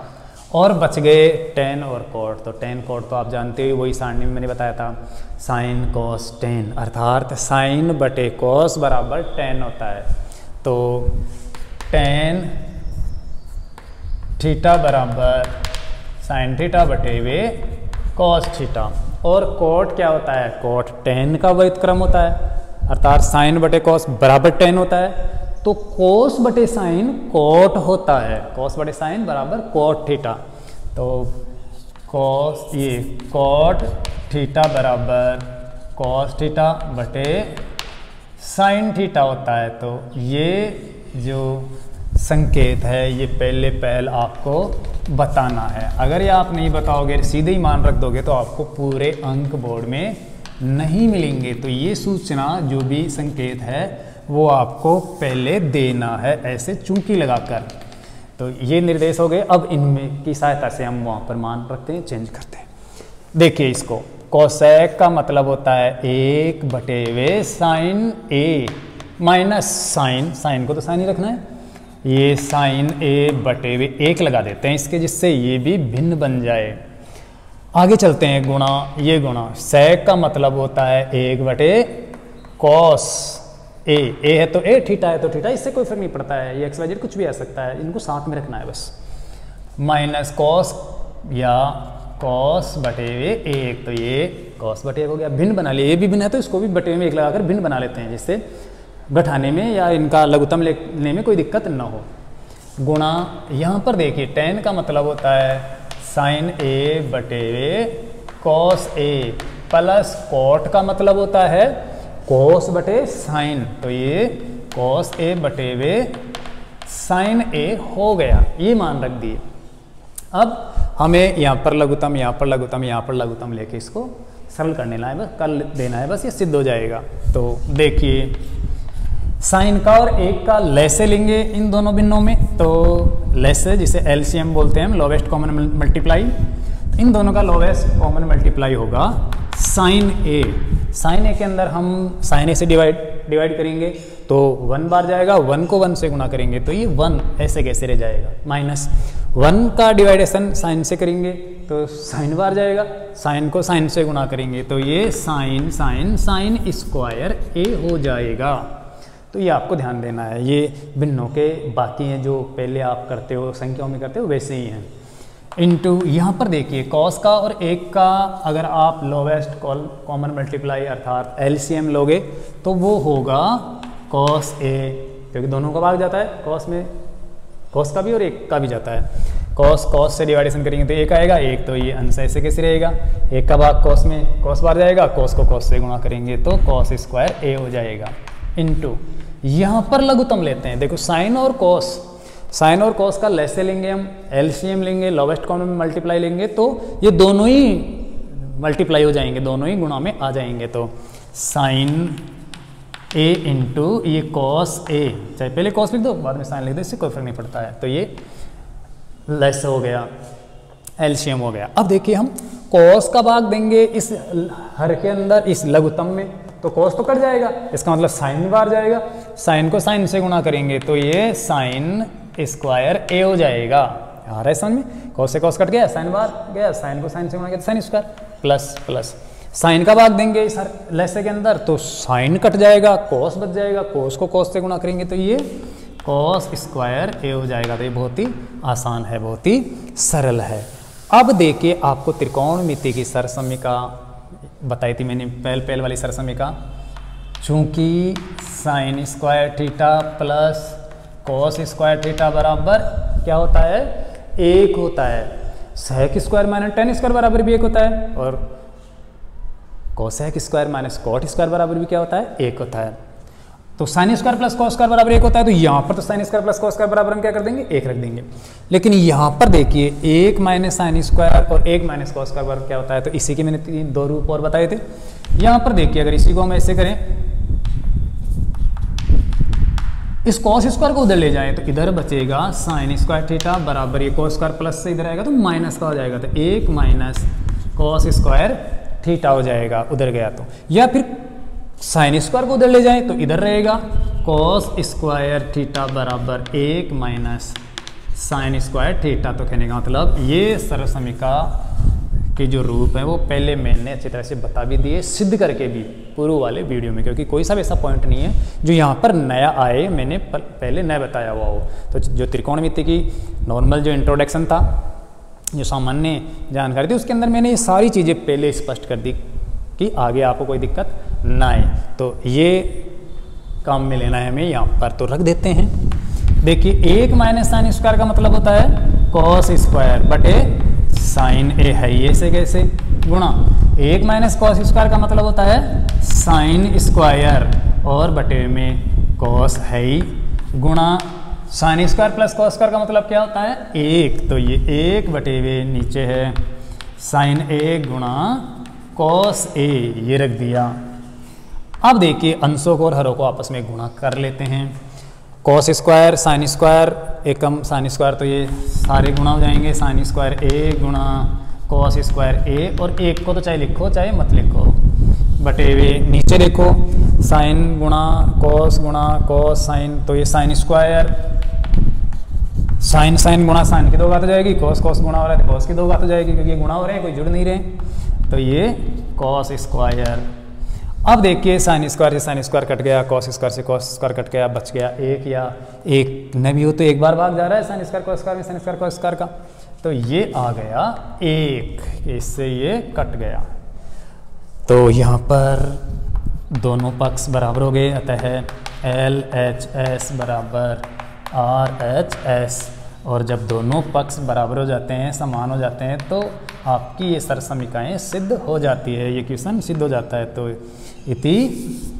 और बच गए टेन और कॉट। तो टेन कॉट तो आप जानते हो, वही सारणी में मैंने बताया था, साइन कॉस टेन, अर्थात साइन बटे कॉस बराबर टेन होता है। तो टेन थीटा बराबर साइन थीटा बटे वे कॉस थीटा। और कॉट क्या होता है, कॉट टेन का वैध क्रम होता है, अर्थात साइन बटे कॉस बराबर टेन होता है। तो कोस बटे साइन कॉट होता है, कोस बटे साइन बराबर कॉट थीटा। तो कॉस, ये कॉट थीटा बराबर कॉस थीटा बटे साइन थीटा होता है। तो ये जो संकेत है, ये पहले आपको बताना है। अगर ये आप नहीं बताओगे, सीधे ही मान रख दोगे, तो आपको पूरे अंक बोर्ड में नहीं मिलेंगे। तो ये सूचना, जो भी संकेत है, वो आपको पहले देना है, ऐसे चूंकि लगाकर। तो ये निर्देश हो गए। अब इनमें की सहायता से हम वहाँ पर मान रखते हैं, चेंज करते हैं। देखिए इसको, कोसेक का मतलब होता है 1/, साइन ए माइनस साइन, साइन को तो साइन ही रखना है, ये साइन ए बटे 1 लगा देते हैं इसके, जिससे ये भी भिन्न बन जाए। आगे चलते हैं, गुणा, ये गुणा, सेक का मतलब होता है 1/, कॉस ए है तो ए, थीटा है तो थीटा, इससे कोई फर्क नहीं पड़ता है, ये XYZ कुछ भी आ सकता है, इनको साथ में रखना है बस। माइनस कॉस या कॉस बटे हुए 1, तो ये कॉस बटे 1 हो गया। भिन्न बना लिया, ये भी भिन्न है तो इसको भी बटे में 1 लगाकर भिन्न बना लेते हैं, जिससे घटाने में या इनका लघुत्तम लेने में कोई दिक्कत न हो। गुणा यहाँ पर देखिए tan का मतलब होता है साइन ए बटे वे कॉस ए, प्लस कॉट का मतलब होता है कॉस बटे साइन, तो ये कॉस ए बटे वे साइन ए हो गया, ये मान रख दिए। अब हमें यहाँ पर लघुत्तम, यहाँ पर लघुत्तम, यहाँ पर लघुत्तम लेके इसको सरल करने लाए, बस कर देना है, बस ये सिद्ध हो जाएगा। तो देखिए साइन का और 1 का लैसे लेंगे इन दोनों भिन्नों में, तो लैसे जिसे एलसीएम बोलते हैं हम, लोवेस्ट कॉमन मल्टीप्लाई, इन दोनों का लोवेस्ट कॉमन मल्टीप्लाई होगा साइन ए। साइन ए के अंदर हम साइन ए से डिवाइड करेंगे तो 1 बार जाएगा, 1 को 1 से गुणा करेंगे तो ये 1 ऐसे कैसे रह जाएगा, माइनस 1 का डिवाइडेशन साइन से करेंगे तो साइन बार जाएगा, साइन को साइन से गुणा करेंगे तो ये साइन साइन साइन स्क्वायर ए हो जाएगा। तो ये आपको ध्यान देना है, ये भिन्नों के बाकी हैं जो पहले आप करते हो संख्याओं में करते हो वैसे ही हैं। इनटू यहाँ पर देखिए कॉस का और 1 का अगर आप लोवेस्ट कॉमन मल्टीप्लाई अर्थात एलसीएम लोगे तो वो होगा कॉस ए, क्योंकि दोनों का भाग जाता है, कॉस में कॉस का भी और 1 का भी जाता है। कॉस से डिवाइडेशन करेंगे तो 1 आएगा, 1 तो ये अंश ऐसे कैसे रहेगा, 1 का भाग कॉस में कॉस बार जाएगा, कॉस को कॉस से गुणा करेंगे तो कॉस स्क्वायर ए हो जाएगा। इनटू यहाँ पर लघुत्तम लेते हैं, देखो साइन और कॉस का लैसे लेंगे हम, एलसीएम लेंगे, लोवेस्ट कॉमन मल्टीप्लाई लेंगे तो ये दोनों ही मल्टीप्लाई हो जाएंगे, दोनों ही गुणा में आ जाएंगे। तो साइन ए इंटू ये कॉस ए, चाहे पहले कॉस लिख दो बाद में साइन लिख दो, इससे कोई फर्क नहीं पड़ता है, तो ये लेस हो गया, एलसीएम हो गया। अब देखिए हम कॉस का भाग देंगे इस हर के अंदर इस लघुत्तम में तो कॉस तो कट जाएगा, इसका मतलब साइन बार जाएगा, साइन को साइन से गुणा करेंगे तो ये साइन स्क्वायर ए हो जाएगा। आ रहा है समझ में, कॉस से कॉस कट गया, साइन बार गया, साइन को साइन से गुणा किया तो sine square, plus plus sign का भाग देंगे इस लैसे के अंदर तो साइन कट जाएगा, कॉस बच जाएगा, कॉस को कॉस से गुणा करेंगे तो ये कॉस स्क्वायर ए हो जाएगा। तो ये बहुत ही आसान है, बहुत ही सरल है। अब देखिए आपको त्रिकोणमिति की सरसमीका बताई थी मैंने, पहल वाली सरसमीका, चूंकि sine square theta plus cos square theta बराबर क्या होता है, 1 होता है, sec square minus tan square बराबर भी 1 होता है, और cosec square minus cot square बराबर भी क्या होता है, 1 होता है। तो sine square plus cos square बराबर 1 होता है, तो यहाँ पर तो sine square plus cos square बराबर हम क्या कर देंगे, 1 रख देंगे। लेकिन यहाँ पर देखिए 1 माइनस साइन स्क्वायर और 1 माइनस कॉस स्क्वायर बराबर क्या होता है, तो इसी के मैंने 2 रूप और बताए थे। यहाँ पर देखिए अगर इसी को हम ऐसे करें, इस कॉस स्क्वायर को उधर ले जाए तो इधर बचेगा साइन स्क्वायर थीटा बराबर ये कॉस स्क्वायर प्लस से इधर आएगा तो माइनस का हो जाएगा, तो 1 माइनस कॉस स्क्वायर थीटा हो जाएगा उधर गया तो, या फिर साइन स्क्वायर को उधर ले जाए तो इधर रहेगा कॉस स्क्वायर थीटा बराबर 1 माइनस साइन स्क्वायर थीटा। तो कहने का मतलब ये सरसमीका के जो रूप है वो पहले मैंने अच्छी तरह से बता भी दिए, सिद्ध करके भी पूर्व वाले वीडियो में, क्योंकि कोई सा ऐसा पॉइंट नहीं है जो यहाँ पर नया आए मैंने पहले नया बताया हुआ हो। तो जो त्रिकोणमिति की नॉर्मल जो इंट्रोडक्शन था, जो सामान्य जानकारी थी, उसके अंदर मैंने ये सारी चीज़ें पहले स्पष्ट कर दी कि आगे आपको कोई दिक्कत ना आए। तो ये काम में लेना है हमें, यहाँ पर तो रख देते हैं। देखिए 1 माइनस साइन स्क्वायर का मतलब होता है कॉस स्क्वायर बटे साइन ए है, ये से कैसे गुणा 1 माइनस कॉस स्क्वायर का मतलब होता है साइन स्क्वायर और बटे में कॉस है ही, गुणा sign square plus cos square का मतलब क्या होता है 1, तो ये 1 बटे वे नीचे है साइन ए गुणा कॉस ए, ये रख दिया। अब देखिए अंशों को और हरों को आपस में गुणा कर लेते हैं। कॉस स्क्वायर साइन स्क्वायर एकम साइन स्क्वायर, तो ये सारे गुणा हो जाएंगे, साइन स्क्वायर ए गुणा कॉस स्क्वायर ए, और 1 को तो चाहे लिखो चाहे मत लिखो, बटे वे नीचे देखो साइन गुणा कॉस साइन, तो ये साइन स्क्वायर साइन साइन गुणा साइन की 2 घात हो जाएगी, कॉस कॉस गुणा हो रहा है तो कॉस की 2 घात हो जाएगी, क्योंकि ये गुणा हो रहे हैं कोई जुड़ नहीं रहे, तो ये कॉस स्क्वायर। अब देखिए साइन स्क्वायर से साइन स्क्वायर कट गया, कॉस स्क्वायर से कॉस स्क्वायर कट गया, बच गया 1, या 1 न भी हो तो 1 बार भाग जा रहा है साइन स्क्वायर कॉस स्क्वायर में साइन स्क्वायर कॉस स्क्वायर का, तो ये आ गया 1, इससे ये कट गया। तो यहाँ पर दोनों पक्ष बराबर हो गए, अतः LHS बराबर RHS। और जब दोनों पक्ष बराबर हो जाते हैं, समान हो जाते हैं, तो आपकी ये सरसमीकाएँ सिद्ध हो जाती है, ये क्वेश्चन सिद्ध हो जाता है। तो इति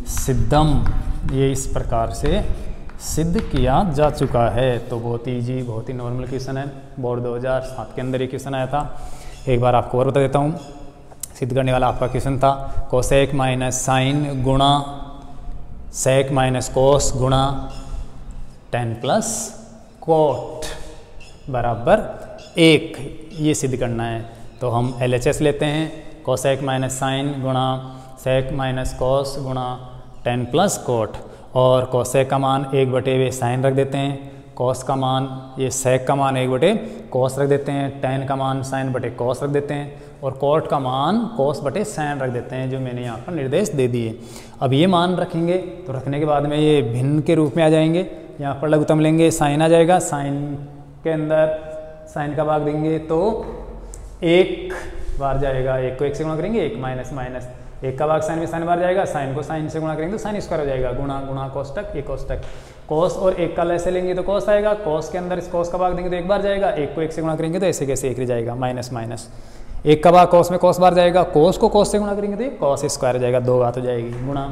सिद्धम, ये इस प्रकार से सिद्ध किया जा चुका है। तो बहुत ईजी, बहुत ही नॉर्मल क्वेश्चन है, बोर्ड 2007 के अंदर ये क्वेश्चन आया था। एक बार आपको और बता देता हूँ, सिद्ध करने वाला आपका क्वेश्चन था कोसेक माइनस साइन गुणा सेक माइनस कोस गुणा tan प्लस कोट बराबर 1, ये सिद्ध करना है। तो हम LHS लेते हैं, कोसेक माइनस साइन गुणा सेक माइनस कोस गुणा tan प्लस कोट, और कोसेक का मान 1/, साइन रख देते हैं, कोस का मान, ये सेक का मान 1/, कोस रख देते हैं, tan का मान साइन बटे कोस रख देते हैं, और कोट का मान कोस बटे साइन रख देते हैं, जो मैंने यहाँ पर निर्देश दे दिए। अब ये मान रखेंगे तो रखने के बाद में ये भिन्न के रूप में आ जाएंगे। यहाँ पर लघुत्तम लेंगे, साइन आ जाएगा, साइन के अंदर साइन का भाग देंगे तो 1 बार जाएगा, 1 को 1 से गुणा करेंगे, 1 माइनस माइनस, 1 का भाग साइन में साइन बार जाएगा, साइन को साइन से गुणा करेंगे तो साइन स्क्वायर हो जाएगा, गुणा गुणा कोष्टक, ये कोष्टक, कोस और 1 का लैसे लेंगे तो कोस आएगा, कोस के अंदर इस कोस का भाग देंगे तो 1 बार जाएगा, 1 को 1 से गुणा करेंगे तो ऐसे कैसे 1 रह जाएगा, माइनस माइनस, 1 का भाग कोस में कोस बार जाएगा, कोस को कोस से गुणा करेंगे तो ये कोस स्क्वायर हो जाएगा, 2 घात हो जाएगी, गुणा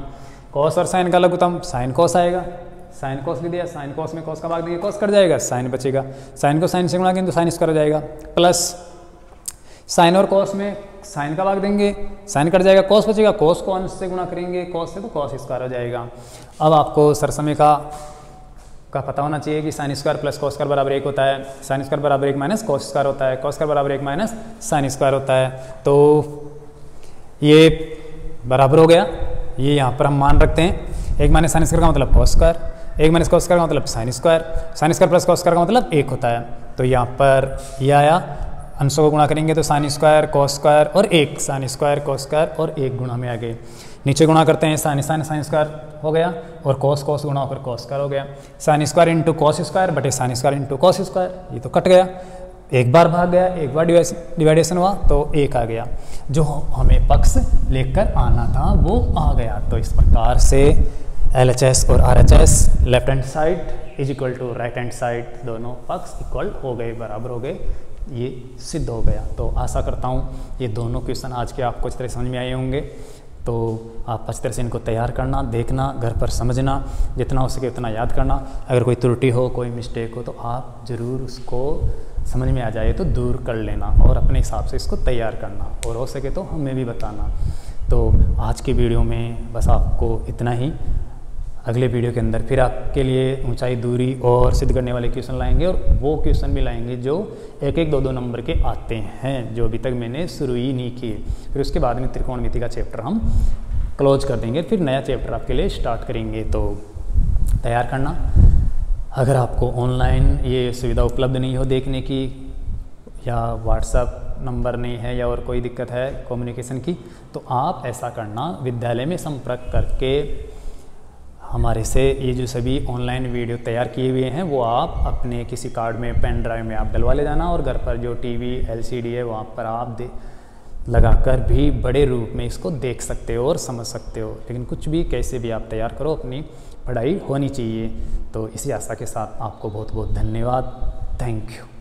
कोस और साइन का लघुत्तम साइन कोस आएगा, साइन कोस भी दिया, साइन कोस में कोस का भाग देंगे कोस कट जाएगा, साइन बचेगा, साइन को साइन से गुणा करेंगे तो साइन स्क्वायर हो जाएगा, प्लस साइन और कोस में साइन का भाग देंगे, साइन कट जाएगा, कोस बचेगा, कोस को अंश से गुणा करेंगे कोस से तो कोस स्क्वायर हो जाएगा। अब आपको सरसमीका का पता होना चाहिए कि sign square plus cos square बराबर 1 होता है, साइन स्क्वायर बराबर 1 माइनस कोस स्क्वायर होता है, कोस स्क्वायर बराबर 1 माइनस साइन स्क्वायर होता है। तो ये बराबर हो गया, ये यहाँ पर हम मान रखते हैं, 1 माइनस साइन स्क्वायर का मतलब cos square, 1 minus cos square का मतलब sine square, sign square plus cos square का मतलब 1 होता है। तो यहाँ पर ये आया, अंशों को गुणा करेंगे तो साइन स्क्वायर कोस स्क्वायर और 1, साइन स्क्वायर कोस स्क्वायर और 1 गुणा में आ गए, नीचे गुणा करते हैं, साइन साइन साइन स्क्वायर हो गया और कोस कोस गुणा होकर कोस स्क्वायर हो गया, sine square into cos square बटे sine square into cos square, ये तो कट गया, 1 बार भाग गया, 1 बार डिवाइडेशन हुआ तो 1 आ गया, जो हमें पक्ष लेकर आना था वो आ गया। तो इस प्रकार से LHS और RHS left hand side is equal to right hand side, दोनों पक्ष इक्वल हो गए, बराबर हो गए, ये सिद्ध हो गया। तो आशा करता हूँ ये दोनों क्वेश्चन आज के आपको इस तरह समझ में आए होंगे। तो आप अच्छी तरह से इनको तैयार करना, देखना, घर पर समझना, जितना हो सके उतना याद करना। अगर कोई त्रुटि हो, कोई मिस्टेक हो तो आप ज़रूर उसको समझ में आ जाए तो दूर कर लेना और अपने हिसाब से इसको तैयार करना, और हो सके तो हमें भी बताना। तो आज की वीडियो में बस आपको इतना ही। अगले वीडियो के अंदर फिर आपके लिए ऊंचाई, दूरी और सिद्ध करने वाले क्वेश्चन लाएंगे, और वो क्वेश्चन भी लाएंगे जो 1-1, 2-2 नंबर के आते हैं, जो अभी तक मैंने शुरू ही नहीं किए। फिर उसके बाद में त्रिकोणमिति का चैप्टर हम क्लोज कर देंगे, फिर नया चैप्टर आपके लिए स्टार्ट करेंगे। तो तैयार करना। अगर आपको ऑनलाइन ये सुविधा उपलब्ध नहीं हो देखने की, या व्हाट्सएप नंबर नहीं है, या और कोई दिक्कत है कम्युनिकेशन की, तो आप ऐसा करना, विद्यालय में संपर्क करके हमारे से ये जो सभी ऑनलाइन वीडियो तैयार किए हुए हैं वो आप अपने किसी कार्ड में, पेन ड्राइव में आप डलवा ले जाना, और घर पर जो टीवी LCD है वहाँ पर आप लगाकर भी बड़े रूप में इसको देख सकते हो और समझ सकते हो। लेकिन कुछ भी कैसे भी आप तैयार करो, अपनी पढ़ाई होनी चाहिए। तो इसी आशा के साथ आपको बहुत बहुत धन्यवाद। Thank you.